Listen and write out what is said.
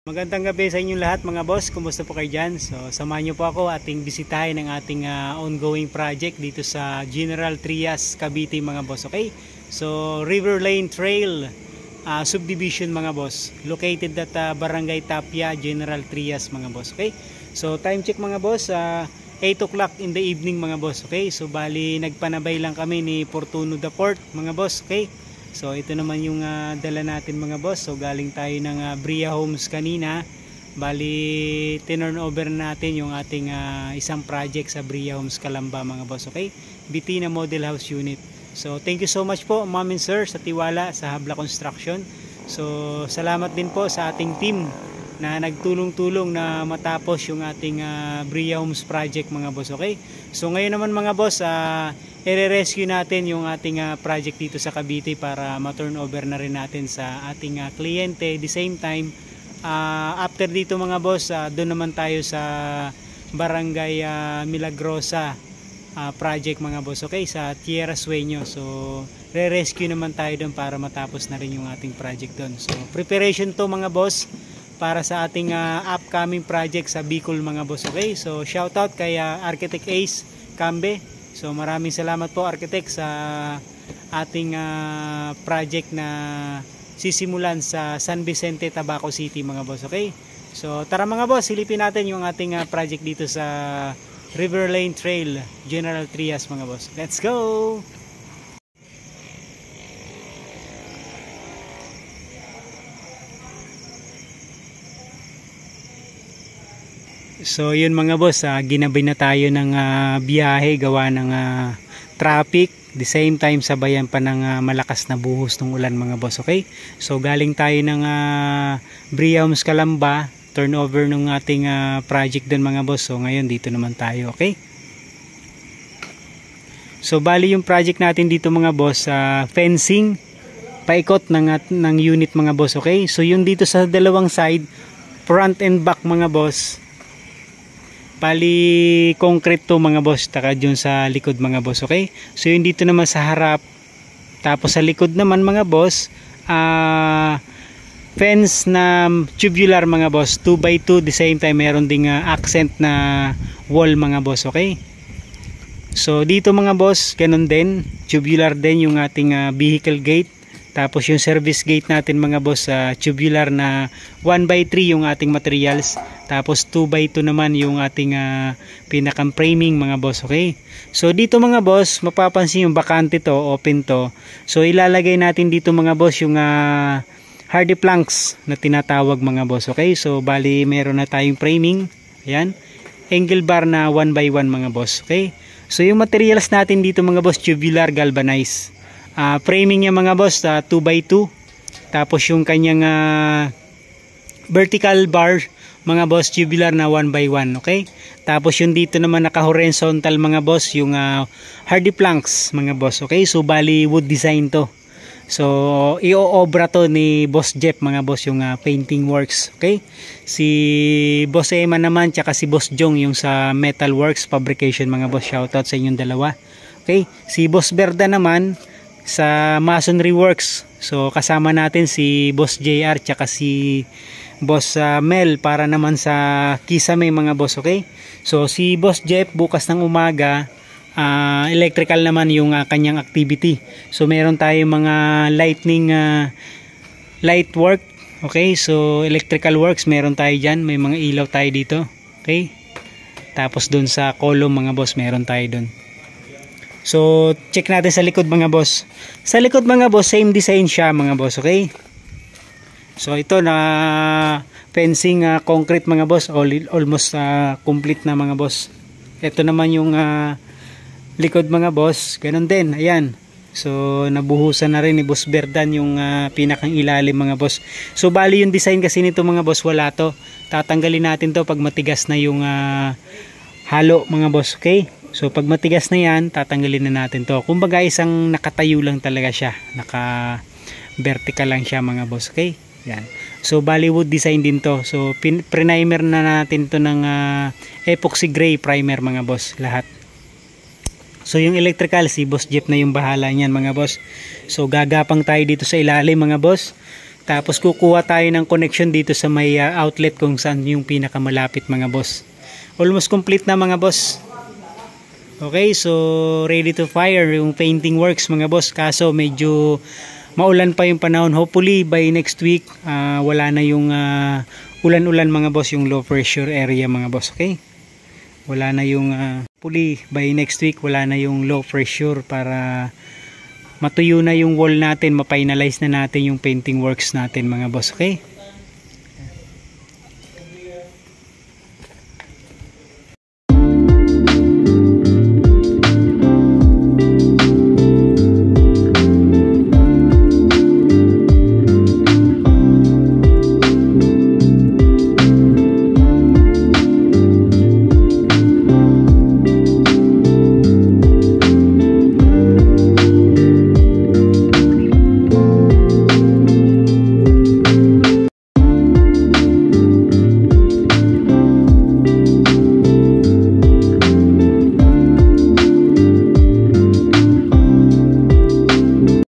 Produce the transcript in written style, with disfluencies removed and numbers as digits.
Magandang gabi sa inyong lahat mga boss. Kumusta po kayo dyan? So samahan nyo po ako ating bisitahin ng ating ongoing project dito sa General Trias, Cavite mga boss. Okay? So River Lane Trail subdivision mga boss. Located at Barangay Tapia, General Trias mga boss. Okay? So time check mga boss, 8 o'clock in the evening mga boss. Okay? So bali nagpanabay lang kami ni Fortuno the Port mga boss. Okay? So ito naman yung dala natin mga boss. So galing tayo ng Bria Homes kanina. Bali turn over natin yung ating isang project sa Bria Homes Calamba mga boss. Okay? Bitina Model House Unit. So thank you so much po ma'am and sir sa tiwala sa Habla Construction. So salamat din po sa ating team na nagtulong-tulong na matapos yung ating Bria Homes project mga boss. Okay? So ngayon naman mga boss, i-rescue natin yung ating project dito sa Cavite para ma-turn over na rin natin sa ating kliyente. The same time, after dito mga boss, doon naman tayo sa Barangay Milagrosa project mga boss. Okay, sa Tierra Sueño. So re-rescue naman tayo doon para matapos na rin yung ating project doon. So preparation to mga boss para sa ating upcoming project sa Bicol mga boss. Okay, so shout out kay Architect Ace Cambe. So maraming salamat po Architect sa ating project na sisimulan sa San Vicente, Tabaco City mga boss. Okay? So tara mga boss, silipin natin yung ating project dito sa River Lane Trail, General Trias mga boss. Let's go! So yun mga boss, ginabay na tayo ng biyahe gawa ng traffic. The same time sabayan pa ng malakas na buhos ng ulan mga boss. Okay? So galing tayo ng Bria Homes Calamba, turnover ng ating project dun mga boss. So ngayon dito naman tayo. Okay? So bali yung project natin dito mga boss, fencing paikot ng unit mga boss. Okay? So yung dito sa dalawang side, front and back mga boss, bali concrete to mga boss, taka dyan sa likod mga boss. Okay, so yun dito naman sa harap, tapos sa likod naman mga boss, fence na tubular mga boss, 2x2. The same time meron ding accent na wall mga boss. Okay, so dito mga boss ganun din, tubular din yung ating vehicle gate. Tapos yung service gate natin mga boss, tubular na 1x3 yung ating materials. Tapos 2x2 naman yung ating pinakang framing mga boss. Okay? So dito mga boss, mapapansin yung bakante to, open to. So ilalagay natin dito mga boss yung hardy planks na tinatawag mga boss. Okay? So bali meron na tayong framing. Ayan. Angle bar na 1x1 mga boss. Okay? So yung materials natin dito mga boss, tubular galvanized. Framing niya mga boss, 2x2. Tapos yung kanyang vertical bar mga boss, tubular na 1x1. Okay? Tapos yung dito naman naka horizontal mga boss, yung hardy planks mga boss. Okay? So bali wood design to. So i-obra to ni Boss Jeff mga boss, yung painting works. Okay? Si Boss Emma naman tsaka si Boss Jong yung sa metal works fabrication mga boss. Shoutout sa inyong dalawa. Okay? Si Boss Berda naman sa masonry works. So kasama natin si Boss JR tsaka si Boss Mel para naman sa Kisame mga boss. Okay, so si Boss Jeff bukas ng umaga, electrical naman yung kanyang activity. So meron tayong mga lightning light work. Okay, so electrical works meron tayo dyan, may mga ilaw tayo dito. Okay, tapos dun sa column mga boss meron tayo dun. So, check natin sa likod mga boss. Sa likod mga boss, same design siya mga boss. Okay? So, ito na fencing concrete mga boss. Almost complete na mga boss. Ito naman yung likod mga boss. Ganon din. Ayan. So, nabuhusan na rin ni Boss Berdan yung pinakang ilalim mga boss. So, bali yung design kasi nito mga boss, wala to. Tatanggalin natin to pag matigas na yung halo mga boss. Okay? So pag matigas na yan, tatanggalin na natin to. Kumbaga isang nakatayo lang talaga siya. Naka vertical lang siya mga boss. Okay? Yan. So Bollywood design din to. So primer na natin to ng epoxy gray primer mga boss. Lahat. So yung electrical, si Boss Jeff na yung bahala niyan mga boss. So gagapang tayo dito sa ilalim mga boss. Tapos kukuha tayo ng connection dito sa may outlet kung saan yung pinakamalapit mga boss. Almost complete na mga boss. Okay, so ready to fire yung painting works mga boss. Kaso medyo maulan pa yung panahon. Hopefully by next week wala na yung ulan-ulan mga boss, yung low pressure area mga boss. Okay, wala na yung hopefully by next week wala na yung low pressure para matuyo na yung wall natin, ma-finalize na natin yung painting works natin mga boss. Okay.